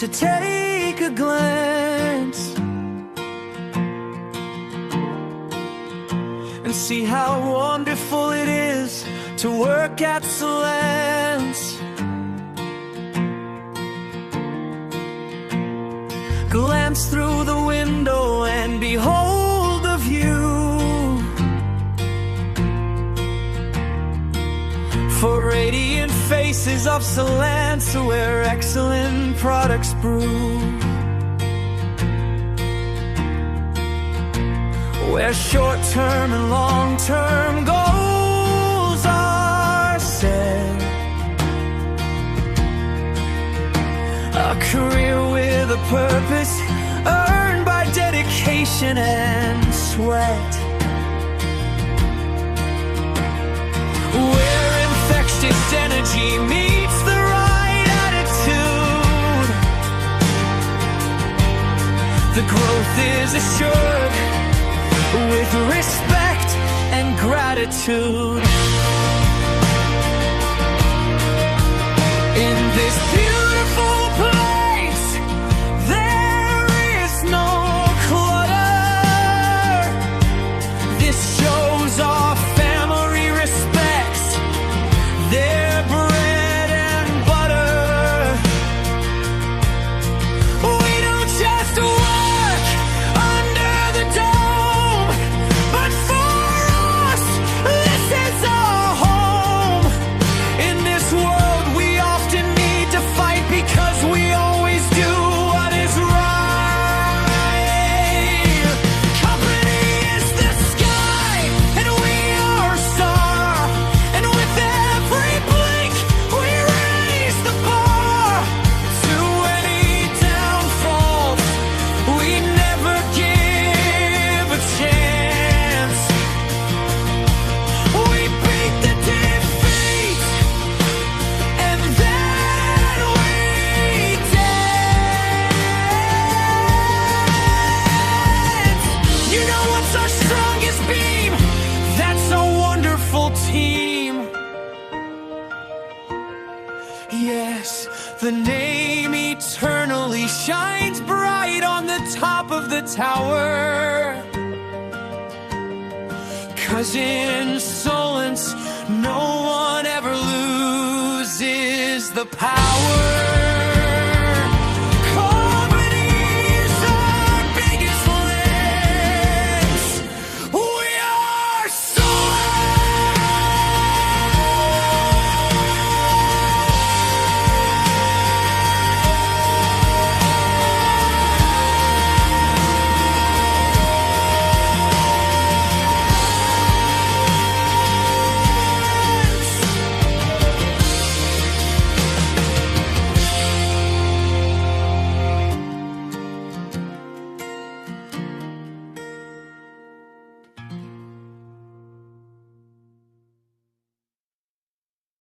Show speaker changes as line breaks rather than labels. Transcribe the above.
to take a glance and see how wonderful it is to work at Solance. Glance through the window and behold the view. For radiant faces of Solance, where excellent products brew, where short-term and long-term goals are set. A career with a purpose, earned by dedication and sweat, where infectious energy meets the right attitude. The growth is assured with respect and gratitude. In this beautiful place, there is no clutter. This shows our family respects their bread and butter. We don't just work under the dome, but for us, this is our home. In this world we often need to fight, because we always do what is right. Company is the sky, and we are a star, and with every blink we raise the bar. To any downfall, we never give a chance. We beat the defeat, and then we dance. You know what's our strongest beam? That's a wonderful team. Yes, the name eternally shines bright on the top of the tower, 'cause in Solance, no one ever loses the power.